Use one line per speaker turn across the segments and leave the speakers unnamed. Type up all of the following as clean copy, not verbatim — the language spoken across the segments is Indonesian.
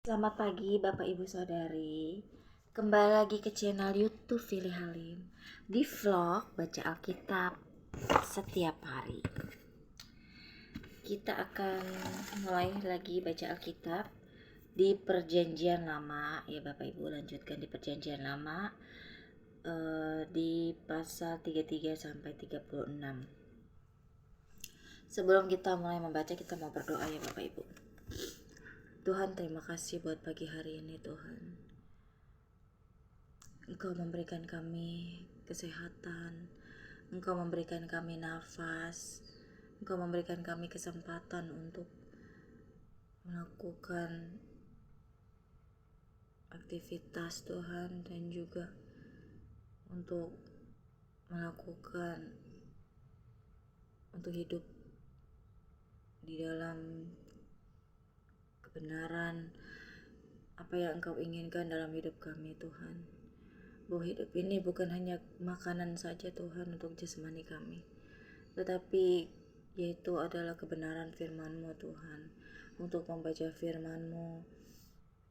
Selamat pagi Bapak Ibu Saudari. Kembali lagi ke channel YouTube Fili Halim di vlog baca Alkitab setiap hari. Kita akan mulai lagi baca Alkitab di Perjanjian Lama ya Bapak Ibu, lanjutkan di Perjanjian Lama di pasal 33 sampai 36. Sebelum kita mulai membaca, kita mau berdoa ya Bapak Ibu. Tuhan, terima kasih buat pagi hari ini Tuhan. Engkau memberikan kami kesehatan, Engkau memberikan kami nafas, Engkau memberikan kami kesempatan untuk melakukan aktivitas Tuhan, dan juga untuk hidup di dalam kebenaran apa yang Engkau inginkan dalam hidup kami Tuhan. Bahwa hidup ini bukan hanya makanan saja Tuhan untuk jasmani kami, tetapi yaitu adalah kebenaran firman-Mu Tuhan, untuk membaca firman-Mu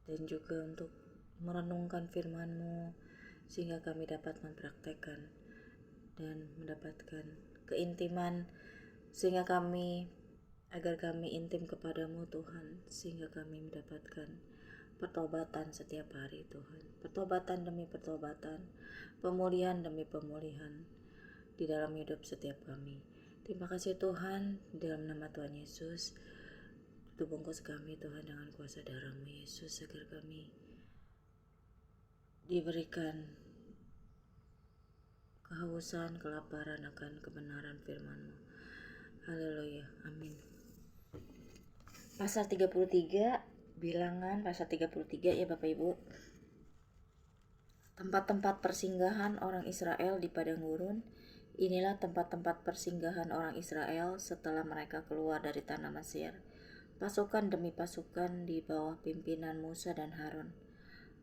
dan juga untuk merenungkan firman-Mu sehingga kami dapat mempraktekkan dan mendapatkan keintiman agar kami intim kepadamu Tuhan, sehingga kami mendapatkan pertobatan setiap hari Tuhan, pertobatan demi pertobatan, pemulihan demi pemulihan di dalam hidup setiap kami. Terima kasih Tuhan, dalam nama Tuhan Yesus, tubuh bungkus kami Tuhan dengan kuasa darah-Mu Yesus, agar kami diberikan kehausan, kelaparan akan kebenaran firman-Mu. Haleluya, amin. Pasal 33, Bilangan pasal 33 ya Bapak Ibu. Tempat-tempat persinggahan orang Israel di padang gurun. Inilah tempat-tempat persinggahan orang Israel setelah mereka keluar dari tanah Mesir. Pasukan demi pasukan di bawah pimpinan Musa dan Harun.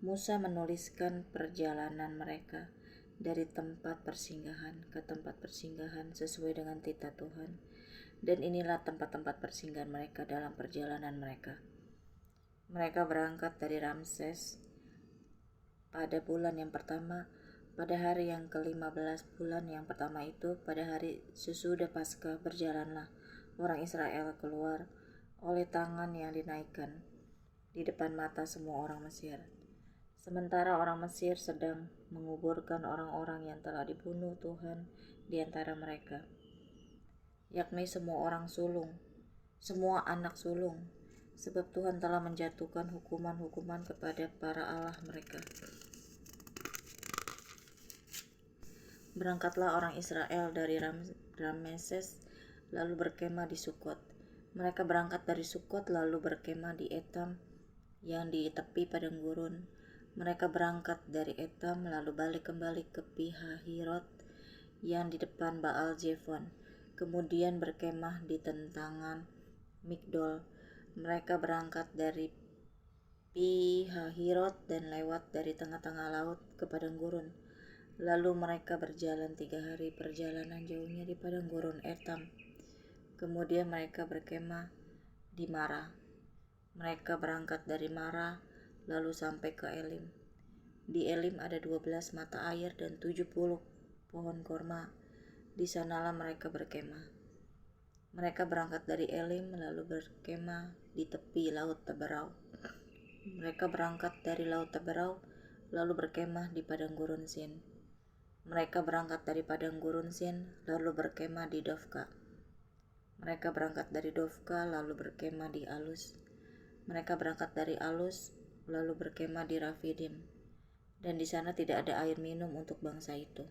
Musa menuliskan perjalanan mereka dari tempat persinggahan ke tempat persinggahan sesuai dengan titah Tuhan. Dan inilah tempat-tempat persinggahan mereka dalam perjalanan mereka. Mereka berangkat dari Ramses pada bulan yang pertama, pada hari yang ke-15 bulan yang pertama itu, pada hari sesudah Paskah, berjalanlah orang Israel keluar oleh tangan yang dinaikkan di depan mata semua orang Mesir. Sementara orang Mesir sedang menguburkan orang-orang yang telah dibunuh Tuhan di antara mereka, yakni semua orang sulung, semua anak sulung, sebab Tuhan telah menjatuhkan hukuman-hukuman kepada para allah mereka. Berangkatlah orang Israel dari Rameses, lalu berkemah di Sukot. Mereka berangkat dari Sukot lalu berkemah di Etam yang di tepi padang gurun. Mereka berangkat dari Etam lalu balik kembali ke Pihahirot yang di depan Baal Zephon, kemudian berkemah di tentangan Migdol. Mereka berangkat dari Pihahirot dan lewat dari tengah-tengah laut ke padang gurun. Lalu mereka berjalan 3 hari perjalanan jauhnya di padang gurun Etam. Kemudian mereka berkemah di Mara. Mereka berangkat dari Mara lalu sampai ke Elim. Di Elim ada 12 mata air dan 70 pohon korma. Di sanalah mereka berkemah. Mereka berangkat dari Elim lalu berkemah di tepi laut Teberau. Mereka berangkat dari laut Teberau lalu berkemah di padang gurun Sin. Mereka berangkat dari padang gurun Sin lalu berkemah di Dofka. Mereka berangkat dari Dofka lalu berkemah di Alus. Mereka berangkat dari Alus lalu berkemah di Rafidim. Dan di sana tidak ada air minum untuk bangsa itu.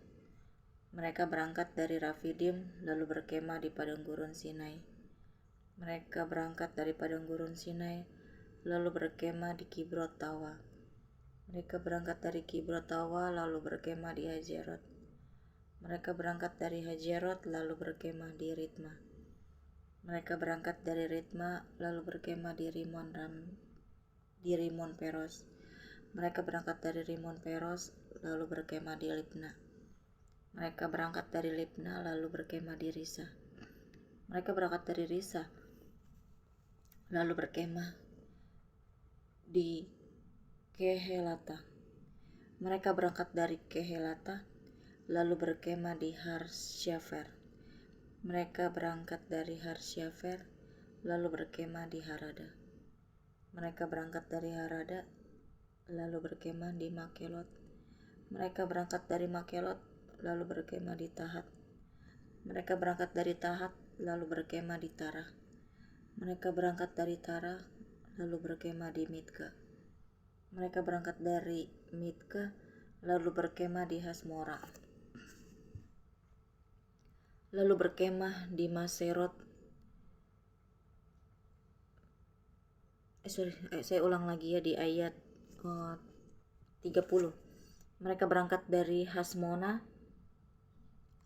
Mereka berangkat dari Rafidim lalu berkemah di padang gurun Sinai. Mereka berangkat dari padang gurun Sinai lalu berkemah di Kibrot Tawa. Mereka berangkat dari Kibrot Tawa lalu berkemah di Hajerot. Mereka berangkat dari Hajerot lalu berkemah di Ritma. Mereka berangkat dari Ritma lalu berkemah di Rimon Peros. Mereka berangkat dari Rimon Peros lalu berkemah di Libna. Mereka berangkat dari Libna lalu berkemah di Risa. Mereka berangkat dari Risa lalu berkemah di Kehelata. Mereka berangkat dari Kehelata, lalu berkemah di Harsyafer. Mereka berangkat dari Harsyafer, lalu berkemah di Harada. Mereka berangkat dari Harada, lalu berkemah di Makelot. Mereka berangkat dari Makelot, lalu berkemah di Tahat. Mereka berangkat dari Tahat, lalu berkemah di Tarah. Mereka berangkat dari Tarah, lalu berkemah di Mitka. Mereka berangkat dari Mitka, lalu berkemah di Hasmora. Lalu berkemah di Maserot. Saya ulang lagi ya di ayat 30. Mereka berangkat dari Hasmona,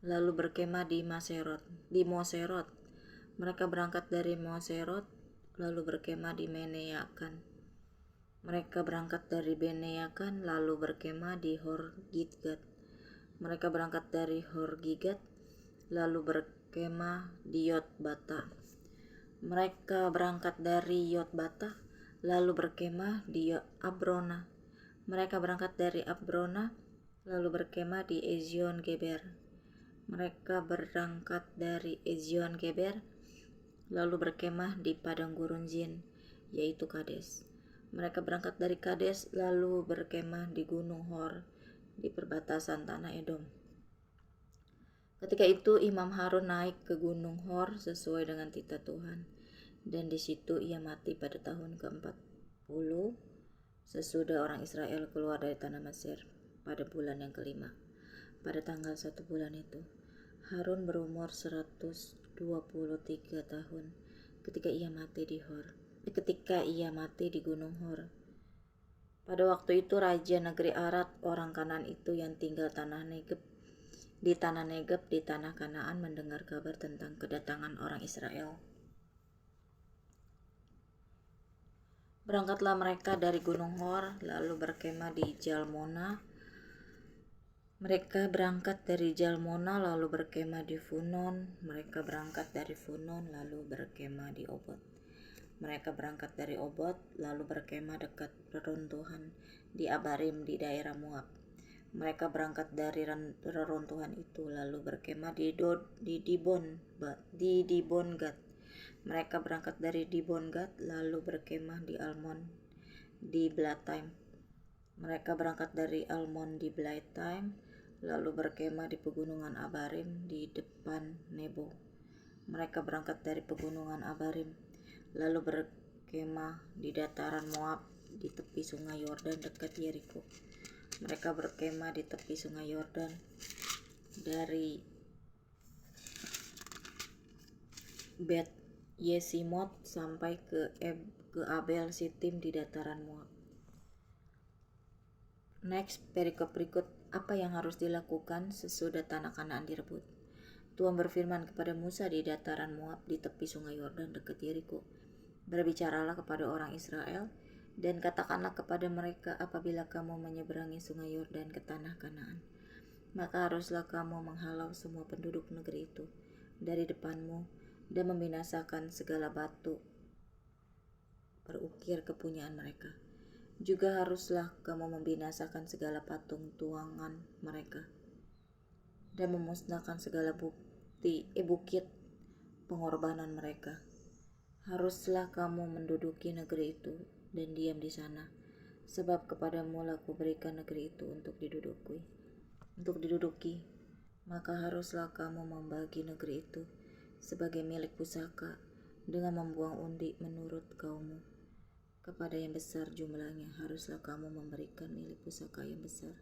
lalu berkemah di Moserot. Mereka berangkat dari Moserot, lalu berkemah di Meneakan. Mereka berangkat dari Beneakan, lalu berkemah di Horgidgat. Mereka berangkat dari Horgigat, lalu berkemah di Yotbata. Mereka berangkat dari Yotbata, lalu berkemah di Abrona. Mereka berangkat dari Abrona, lalu berkemah di Ezion Geber. Mereka berangkat dari Ezion Geber, lalu berkemah di padang gurun Zin, yaitu Kades. Mereka berangkat dari Kades, lalu berkemah di Gunung Hor, di perbatasan tanah Edom. Ketika itu Imam Harun naik ke Gunung Hor sesuai dengan titah Tuhan, dan di situ ia mati pada tahun ke-40 sesudah orang Israel keluar dari tanah Mesir pada bulan yang kelima. Pada tanggal 1 bulan itu, Harun berumur 123 tahun ketika ia mati di Gunung Hor. Pada waktu itu raja negeri Arad, orang Kanaan itu yang tinggal di tanah Negeb di tanah Kanaan mendengar kabar tentang kedatangan orang Israel. Berangkatlah mereka dari Gunung Hor, lalu berkemah di Jalmona. Mereka berangkat dari Jalmona, lalu berkemah di Funon. Mereka berangkat dari Funon, lalu berkemah di Obot. Mereka berangkat dari Obot, lalu berkemah dekat reruntuhan di Abarim di daerah Moab. Mereka berangkat dari reruntuhan itu, lalu berkemah di Dibon-Gad. Mereka berangkat dari Dibon-Gad, lalu berkemah di Almon di Blataim. Mereka berangkat dari Almon di Blataim, lalu berkemah di pegunungan Abarim di depan Nebo. Mereka berangkat dari pegunungan Abarim, lalu berkemah di dataran Moab di tepi sungai Yordan dekat Yeriko. Mereka berkemah di tepi sungai Yordan dari Bet Yesimot sampai ke Abel Sitim di dataran Moab. Next, perikop berikut, apa yang harus dilakukan sesudah tanah Kanaan direbut. Tuhan berfirman kepada Musa di dataran Moab di tepi sungai Yordan dekat Yeriko. Berbicaralah kepada orang Israel dan katakanlah kepada mereka, apabila kamu menyeberangi sungai Yordan ke tanah Kanaan, maka haruslah kamu menghalau semua penduduk negeri itu dari depanmu dan membinasakan segala batu berukir kepunyaan mereka. Juga haruslah kamu membinasakan segala patung tuangan mereka dan memusnahkan segala bukit pengorbanan mereka. Haruslah kamu menduduki negeri itu dan diam di sana, sebab kepadamu lah kuberikan negeri itu untuk diduduki. Maka haruslah kamu membagi negeri itu sebagai milik pusaka dengan membuang undi menurut kaummu. Kepada yang besar jumlahnya haruslah kamu memberikan milik pusaka yang besar,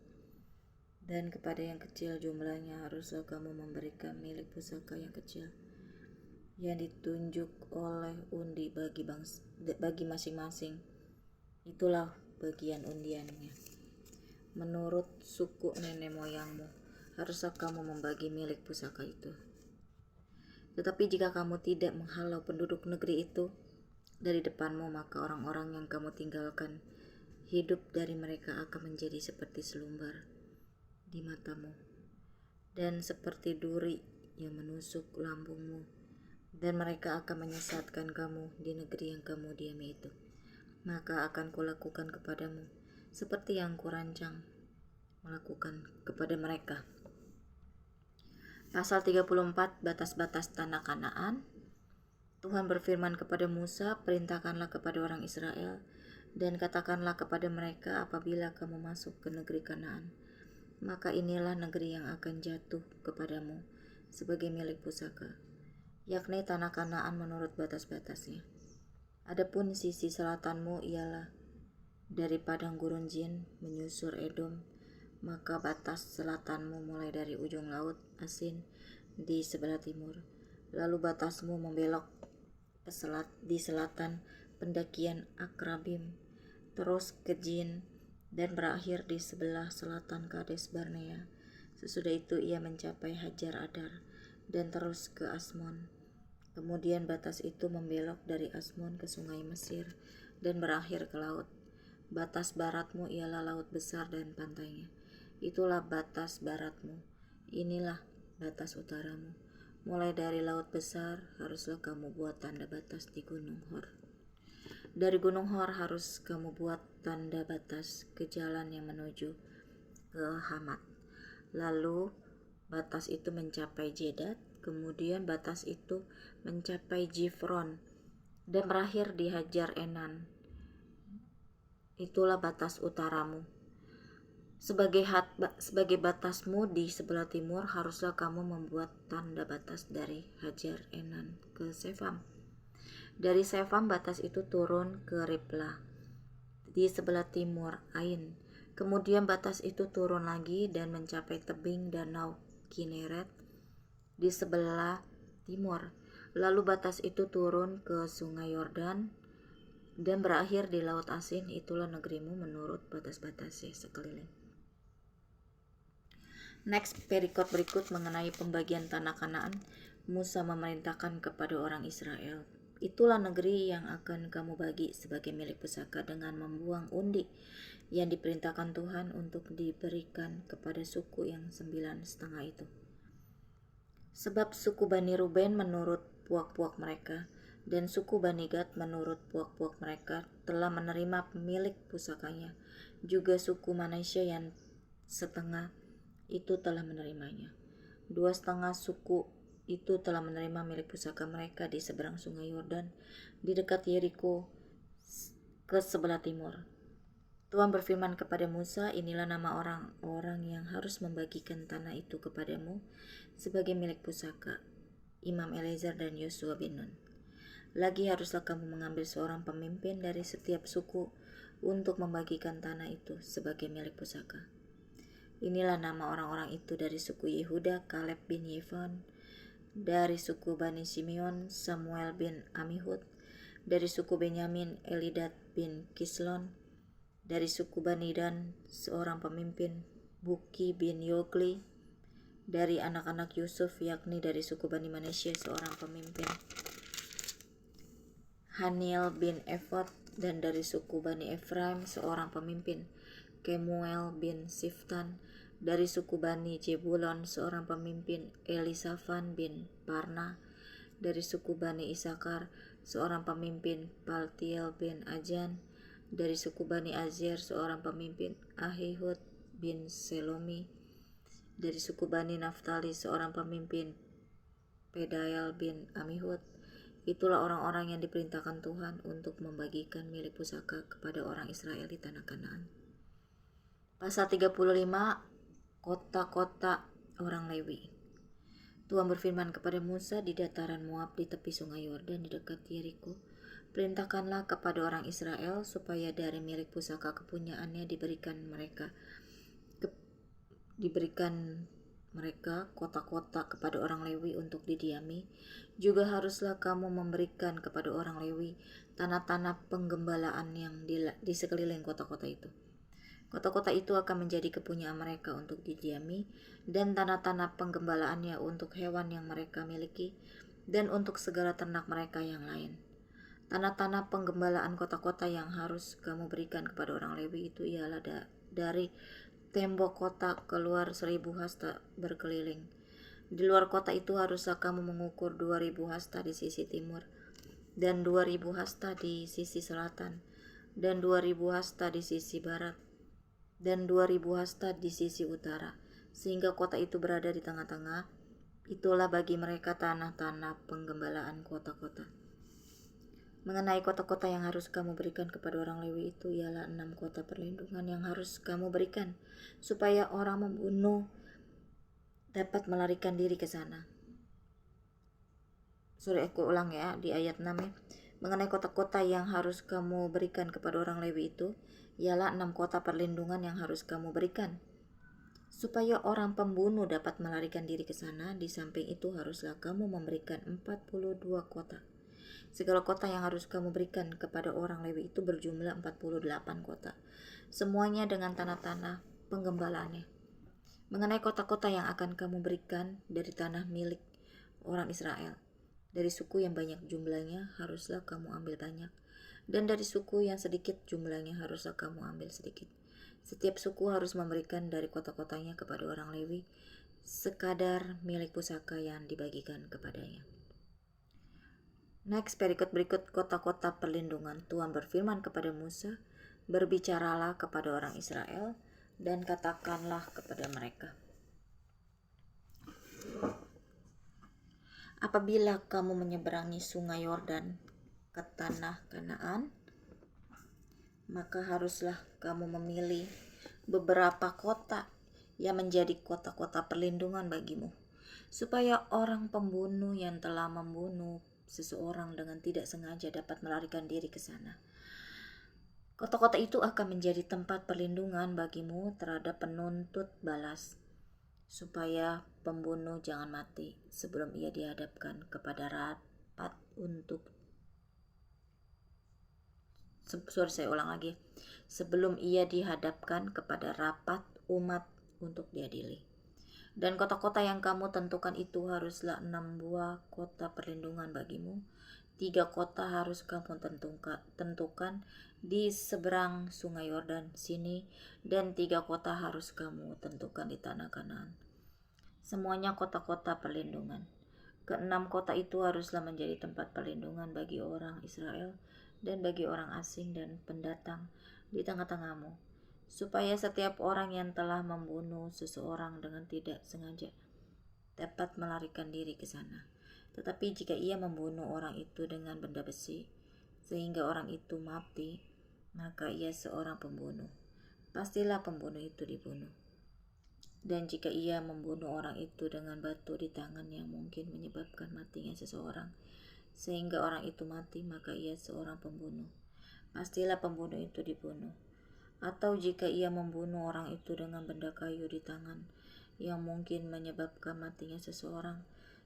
dan kepada yang kecil jumlahnya haruslah kamu memberikan milik pusaka yang kecil, yang ditunjuk oleh undi bagi masing-masing. Itulah bagian undiannya. Menurut suku nenek moyangmu haruslah kamu membagi milik pusaka itu. Tetapi jika kamu tidak menghalau penduduk negeri itu dari depanmu, maka orang-orang yang kamu tinggalkan hidup dari mereka akan menjadi seperti selumbar di matamu dan seperti duri yang menusuk lambungmu, dan mereka akan menyesatkan kamu di negeri yang kamu diami itu. maka akan kulakukan kepadamu seperti yang kurancang melakukan kepada mereka. Pasal 34, batas-batas tanah Kanaan. Tuhan berfirman kepada Musa, perintahkanlah kepada orang Israel, dan katakanlah kepada mereka, apabila kamu masuk ke negeri Kanaan, maka inilah negeri yang akan jatuh kepadamu sebagai milik pusaka, yakni tanah Kanaan menurut batas-batasnya. Adapun sisi selatanmu ialah dari padang gurun Zin menyusur Edom, maka batas selatanmu mulai dari ujung laut Asin di sebelah timur, lalu batasmu membelok ke di selatan pendakian Akrabim, terus ke Jin, dan berakhir di sebelah selatan Kades Barnea. Sesudah itu ia mencapai Hajar Adar dan terus ke Asmon. Kemudian batas itu membelok dari Asmon ke sungai Mesir dan berakhir ke laut. Batas baratmu ialah laut besar dan pantainya. Itulah batas baratmu. Inilah batas utaramu. Mulai dari laut besar haruslah kamu buat tanda batas di Gunung Hor. Dari Gunung Hor harus kamu buat tanda batas ke jalan yang menuju ke Hamat. Lalu batas itu mencapai Jedat, kemudian batas itu mencapai Jifron dan berakhir di Hajar Enan. Itulah batas utaramu. Sebagai batasmu di sebelah timur haruslah kamu membuat tanda batas dari Hajar Enan ke Sefam. Dari Sefam batas itu turun ke Riblah di sebelah timur Ain. Kemudian batas itu turun lagi dan mencapai tebing danau Kineret di sebelah timur. Lalu batas itu turun ke sungai Yordan dan berakhir di laut Asin. Itulah negerimu menurut batas-batasnya sekeliling. Next, perikop berikut mengenai pembagian tanah Kanaan. Musa memerintahkan kepada orang Israel, itulah negeri yang akan kamu bagi sebagai milik pusaka dengan membuang undi yang diperintahkan Tuhan untuk diberikan kepada suku yang 9,5 itu. Sebab suku Bani Ruben menurut puak-puak mereka dan suku Bani Gad menurut puak-puak mereka telah menerima pemilik pusakanya. Juga suku Manasya yang setengah itu telah menerimanya. 2,5 suku itu telah menerima milik pusaka mereka di seberang sungai Yordan di dekat Yeriko ke sebelah timur. Tuhan berfirman kepada Musa, inilah nama orang-orang yang harus membagikan tanah itu kepadamu sebagai milik pusaka, Imam Eleazar dan Yosua bin Nun. Lagi haruslah kamu mengambil seorang pemimpin dari setiap suku untuk membagikan tanah itu sebagai milik pusaka. Inilah nama orang-orang itu dari suku Yehuda, Kaleb bin Yefon, dari suku Bani Simeon, Samuel bin Amihud, dari suku Benyamin, Elidad bin Kislon, dari suku Bani Dan, seorang pemimpin, Buki bin Yogli, dari anak-anak Yusuf, yakni dari suku Bani Manasya, seorang pemimpin, Haniel bin Efod, dan dari suku Bani Efraim, seorang pemimpin, Kemuel bin Siftan, dari suku Bani Jebulon, seorang pemimpin, Elisafan bin Parna, dari suku Bani Isakar, seorang pemimpin, Paltiel bin Ajan, dari suku Bani Azer, seorang pemimpin, Ahihud bin Selomi, dari suku Bani Naftali, seorang pemimpin, Pedael bin Amihud. Itulah orang-orang yang diperintahkan Tuhan untuk membagikan milik pusaka kepada orang Israel di tanah Kanaan. Pasal 35, kota-kota orang Lewi. Tuhan berfirman kepada Musa di dataran Moab di tepi sungai Yordan di dekat Yeriko, perintahkanlah kepada orang Israel supaya dari milik pusaka kepunyaannya diberikan mereka kota-kota kepada orang Lewi untuk didiami. Juga haruslah kamu memberikan kepada orang Lewi tanah-tanah penggembalaan yang di sekeliling kota-kota itu. Kota-kota itu akan menjadi kepunyaan mereka untuk didiami, dan tanah-tanah penggembalaannya untuk hewan yang mereka miliki, dan untuk segala ternak mereka yang lain. Tanah-tanah penggembalaan kota-kota yang harus kamu berikan kepada orang Lewi itu ialah dari tembok kota keluar 1.000 hasta berkeliling. Di luar kota itu haruslah kamu mengukur 2.000 hasta di sisi timur, dan 2.000 hasta di sisi selatan. dan 2.000 hasta di sisi barat, dan 2.000 hasta di sisi utara, sehingga kota itu berada di tengah-tengah. Itulah bagi mereka tanah-tanah penggembalaan kota-kota. Mengenai kota-kota yang harus kamu berikan kepada orang Lewi itu ialah 6 kota perlindungan yang harus kamu berikan, supaya orang membunuh dapat melarikan diri ke sana. Aku ulang ya, di ayat 6 ya. Mengenai kota-kota yang harus kamu berikan kepada orang Lewi itu ialah 6 kota perlindungan yang harus kamu berikan, supaya orang pembunuh dapat melarikan diri ke sana. Di samping itu haruslah kamu memberikan 42 kota. Segala kota yang harus kamu berikan kepada orang Lewi itu berjumlah 48 kota, semuanya dengan tanah-tanah penggembalaannya. Mengenai kota-kota yang akan kamu berikan dari tanah milik orang Israel, dari suku yang banyak jumlahnya haruslah kamu ambil banyak, dan dari suku yang sedikit jumlahnya haruslah kamu ambil sedikit. Setiap suku harus memberikan dari kota-kotanya kepada orang Lewi sekadar milik pusaka yang dibagikan kepadanya. Next, perikop berikut kota-kota perlindungan. Tuhan berfirman kepada Musa, berbicaralah kepada orang Israel dan katakanlah kepada mereka, apabila kamu menyeberangi sungai Yordan ke tanah Kanaan, maka haruslah kamu memilih beberapa kota yang menjadi kota-kota perlindungan bagimu, supaya orang pembunuh yang telah membunuh seseorang dengan tidak sengaja dapat melarikan diri ke sana. Kota-kota itu akan menjadi tempat perlindungan bagimu terhadap penuntut balas, supaya pembunuh jangan mati sebelum ia dihadapkan kepada rapat untuk sebelum ia dihadapkan kepada rapat umat untuk diadili. Dan kota-kota yang kamu tentukan itu haruslah 6 buah kota perlindungan bagimu. 3 kota harus kamu tentukan di seberang sungai Yordan sini, dan 3 kota harus kamu tentukan di tanah Kanaan. Semuanya kota-kota perlindungan. Ke-6 kota itu haruslah menjadi tempat perlindungan bagi orang Israel dan bagi orang asing dan pendatang di tengah-tengahmu, supaya setiap orang yang telah membunuh seseorang dengan tidak sengaja dapat melarikan diri ke sana. Tetapi jika ia membunuh orang itu dengan benda besi sehingga orang itu mati, maka ia seorang pembunuh. Pastilah pembunuh itu dibunuh. Dan jika ia membunuh orang itu dengan batu di tangan yang mungkin menyebabkan matinya seseorang sehingga orang itu mati, maka ia seorang pembunuh. Pastilah pembunuh itu dibunuh. Atau jika ia membunuh orang itu dengan benda kayu di tangan yang mungkin menyebabkan matinya seseorang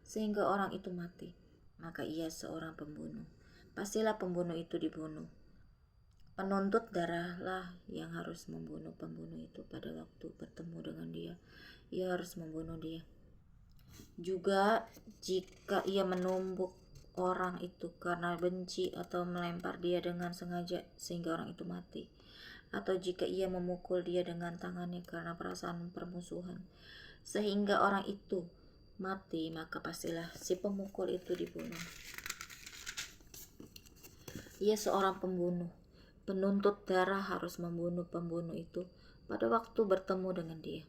sehingga orang itu mati, maka ia seorang pembunuh. Pastilah pembunuh itu dibunuh. Penuntut darahlah yang harus membunuh pembunuh itu pada waktu bertemu dengan dia. Ia harus membunuh dia. Juga jika ia menumbuk orang itu karena benci atau melempar dia dengan sengaja sehingga orang itu mati, atau jika ia memukul dia dengan tangannya karena perasaan permusuhan sehingga orang itu mati, maka pastilah si pemukul itu dibunuh. Ia seorang pembunuh. Penuntut darah harus membunuh pembunuh itu pada waktu bertemu dengan dia.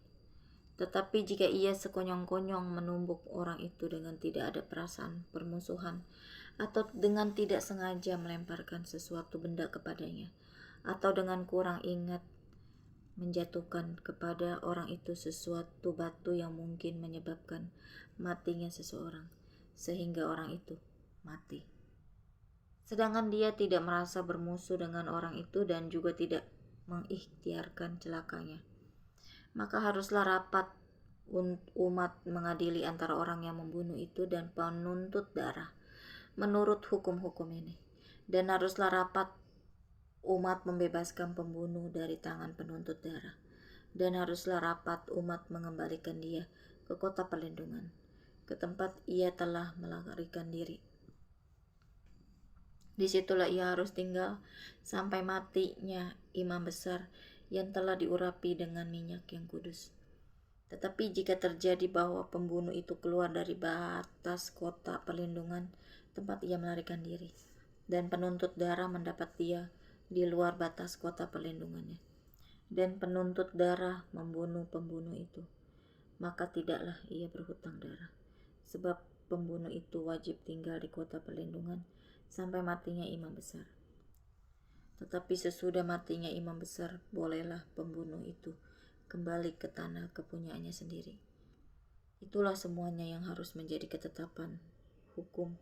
Tetapi jika ia sekonyong-konyong menumbuk orang itu dengan tidak ada perasaan permusuhan, atau dengan tidak sengaja melemparkan sesuatu benda kepadanya, atau dengan kurang ingat menjatuhkan kepada orang itu sesuatu batu yang mungkin menyebabkan matinya seseorang sehingga orang itu mati, sedangkan dia tidak merasa bermusuh dengan orang itu dan juga tidak mengikhtiarkan celakanya, maka haruslah rapat umat mengadili antara orang yang membunuh itu dan penuntut darah menurut hukum-hukum ini. Dan haruslah rapat umat membebaskan pembunuh dari tangan penuntut darah, dan haruslah rapat umat mengembalikan dia ke kota perlindungan, ke tempat ia telah melarikan diri. Disitulah ia harus tinggal sampai matinya imam besar yang telah diurapi dengan minyak yang kudus. Tetapi jika terjadi bahwa pembunuh itu keluar dari batas kota perlindungan tempat ia melarikan diri, dan penuntut darah mendapat dia di luar batas kota perlindungannya, dan penuntut darah membunuh pembunuh itu, maka tidaklah ia berhutang darah, sebab pembunuh itu wajib tinggal di kota perlindungan sampai matinya imam besar. Tetapi sesudah matinya imam besar, bolehlah pembunuh itu kembali ke tanah kepunyaannya sendiri. Itulah semuanya yang harus menjadi ketetapan hukum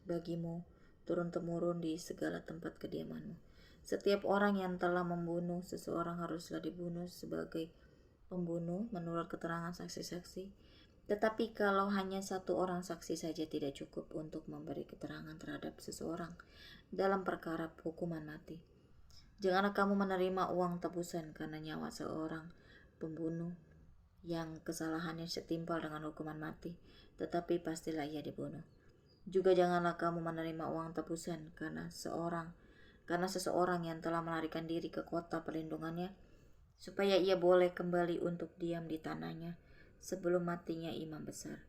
bagimu turun-temurun di segala tempat kediamanmu. Setiap orang yang telah membunuh seseorang haruslah dibunuh sebagai pembunuh menurut keterangan saksi-saksi. Tetapi kalau hanya satu orang saksi saja tidak cukup untuk memberi keterangan terhadap seseorang dalam perkara hukuman mati. Janganlah kamu menerima uang tebusan karena nyawa seorang pembunuh yang kesalahannya setimpal dengan hukuman mati, tetapi pastilah ia dibunuh. Juga janganlah kamu menerima uang tebusan karena seseorang yang telah melarikan diri ke kota perlindungannya, supaya ia boleh kembali untuk diam di tanahnya sebelum matinya imam besar.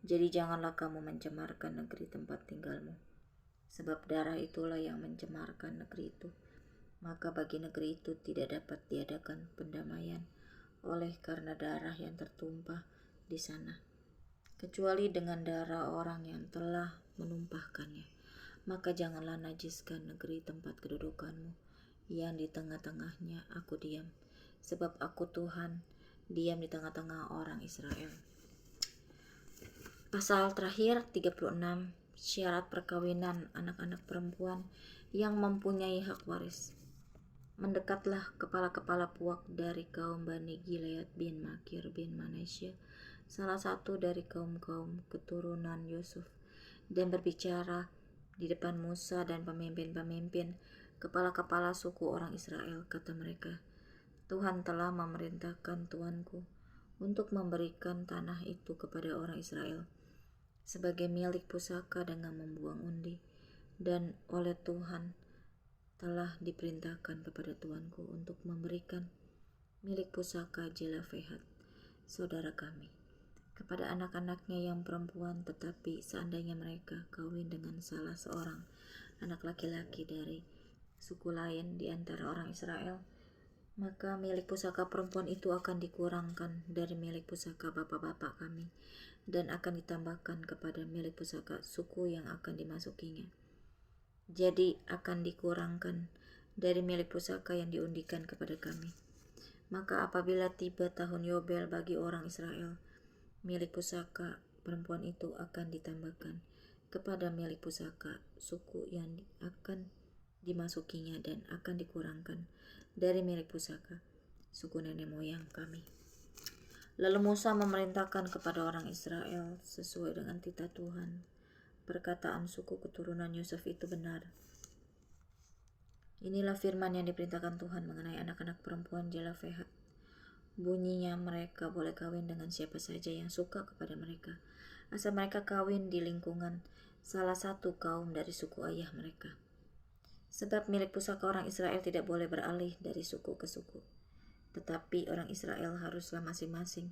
Jadi janganlah kamu mencemarkan negeri tempat tinggalmu, sebab darah itulah yang mencemarkan negeri itu. Maka bagi negeri itu tidak dapat diadakan pendamaian oleh karena darah yang tertumpah di sana, kecuali dengan darah orang yang telah menumpahkannya. Maka janganlah najiskan negeri tempat kedudukanmu yang di tengah-tengahnya aku diam, sebab aku Tuhan diam di tengah-tengah orang Israel. Pasal terakhir 36, syarat perkawinan anak-anak perempuan yang mempunyai hak waris. Mendekatlah kepala-kepala puak dari kaum Bani Gilead bin Makir bin Manasya, salah satu dari kaum-kaum keturunan Yusuf, dan berbicara di depan Musa dan pemimpin-pemimpin, kepala-kepala suku orang Israel. Kata mereka, Tuhan telah memerintahkan tuanku untuk memberikan tanah itu kepada orang Israel sebagai milik pusaka dengan membuang undi, dan oleh Tuhan telah diperintahkan kepada tuanku untuk memberikan milik pusaka Zelofehad, saudara kami, kepada anak-anaknya yang perempuan. Tetapi seandainya mereka kawin dengan salah seorang anak laki-laki dari suku lain di antara orang Israel, maka milik pusaka perempuan itu akan dikurangkan dari milik pusaka bapak-bapak kami dan akan ditambahkan kepada milik pusaka suku yang akan dimasukinya. Jadi akan dikurangkan dari milik pusaka yang diundikan kepada kami. Maka apabila tiba tahun Yobel bagi orang Israel, milik pusaka perempuan itu akan ditambahkan kepada milik pusaka suku yang akan dimasukinya dan akan dikurangkan dari milik pusaka suku nenek moyang kami. Lalu Musa memerintahkan kepada orang Israel sesuai dengan titah Tuhan. Perkataan suku keturunan Yusuf itu benar. Inilah firman yang diperintahkan Tuhan mengenai anak-anak perempuan Zelofehad. Bunyinya, mereka boleh kawin dengan siapa saja yang suka kepada mereka, asal mereka kawin di lingkungan salah satu kaum dari suku ayah mereka. Sebab milik pusaka orang Israel tidak boleh beralih dari suku ke suku, tetapi orang Israel haruslah masing-masing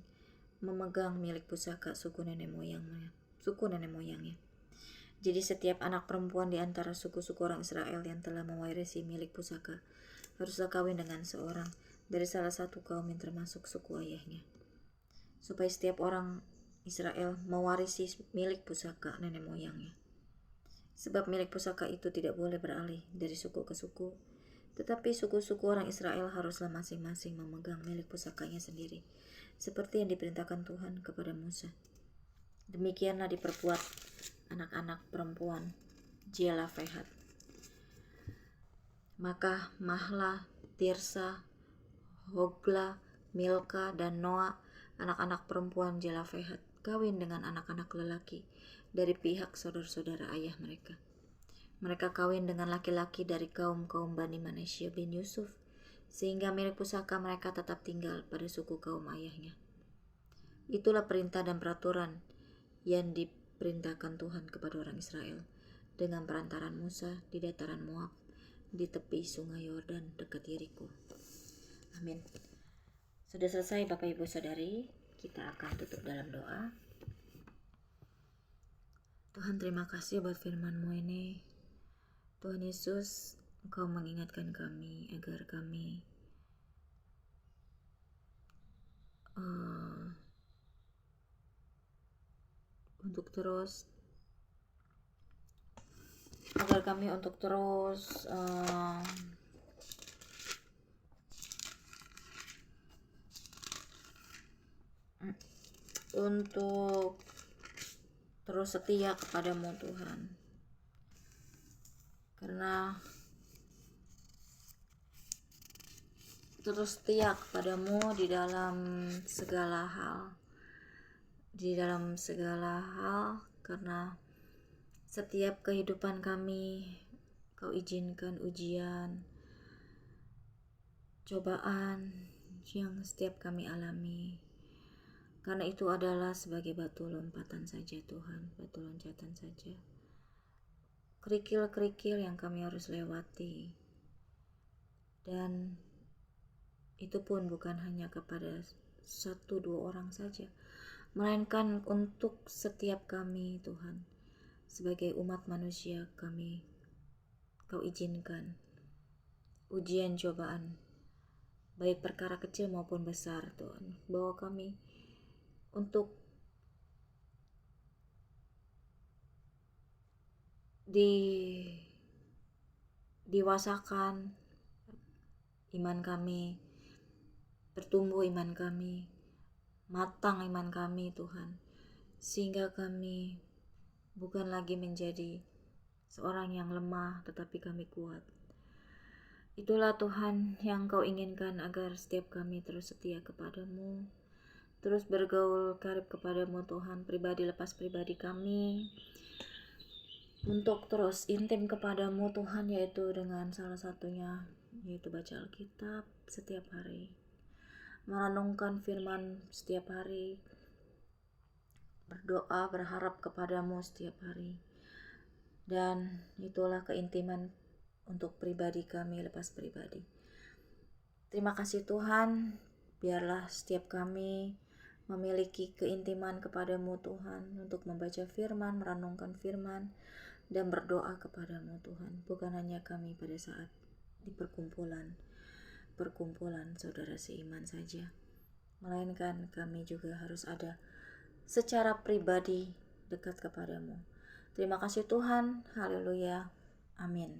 memegang milik pusaka suku nenek moyangnya. Jadi setiap anak perempuan di antara suku-suku orang Israel yang telah mewarisi milik pusaka haruslah kawin dengan seorang dari salah satu kaum yang termasuk suku ayahnya, supaya setiap orang Israel mewarisi milik pusaka nenek moyangnya. Sebab milik pusaka itu tidak boleh beralih dari suku ke suku, tetapi suku-suku orang Israel haruslah masing-masing memegang milik pusakanya sendiri, seperti yang diperintahkan Tuhan kepada Musa. Demikianlah diperbuat anak-anak perempuan Zelofehad. Maka Mahla, Tirsa, Hogla, Milka, dan Noa, anak-anak perempuan Zelofehad, kawin dengan anak-anak lelaki dari pihak saudara-saudara ayah mereka. Mereka kawin dengan laki-laki dari kaum-kaum Bani Manasya bin Yusuf, sehingga milik pusaka mereka tetap tinggal pada suku kaum ayahnya. Itulah perintah dan peraturan yang diperintahkan Tuhan kepada orang Israel dengan perantaran Musa di dataran Moab di tepi sungai Yordan dekat Yeriko. Amin. Sudah selesai Bapak Ibu Saudari, kita akan tutup dalam doa. Tuhan, terima kasih buat firman-Mu ini. Tuhan Yesus, Engkau mengingatkan kami agar kami uh, untuk terus untuk terus setia kepadamu Tuhan, karena terus setia kepadamu di dalam segala hal, karena setiap kehidupan kami Kau izinkan ujian, cobaan yang setiap kami alami, karena itu adalah sebagai batu lompatan saja Tuhan, batu loncatan saja, kerikil-kerikil yang kami harus lewati. Dan itu pun bukan hanya kepada 1-2 orang saja, melainkan untuk setiap kami Tuhan. Sebagai umat manusia kami, Kau izinkan ujian cobaan, baik perkara kecil maupun besar Tuhan, bawa kami untuk diwasakan iman kami, bertumbuh iman kami, matang iman kami Tuhan, sehingga kami bukan lagi menjadi seorang yang lemah, tetapi kami kuat. Itulah Tuhan yang Kau inginkan, agar setiap kami terus setia kepadamu, terus bergaul karib kepadamu Tuhan, pribadi lepas pribadi kami, untuk terus intim kepadamu Tuhan, yaitu dengan salah satunya yaitu baca Alkitab setiap hari, merenungkan firman setiap hari, berdoa berharap kepadamu setiap hari. Dan itulah keintiman untuk pribadi kami lepas pribadi. Terima kasih Tuhan, biarlah setiap kami memiliki keintiman kepadamu Tuhan, untuk membaca firman, merenungkan firman, dan berdoa kepadamu Tuhan. Bukan hanya kami pada saat di perkumpulan saudara seiman saja, melainkan kami juga harus ada secara pribadi dekat kepadamu. Terima kasih Tuhan, haleluya, amin.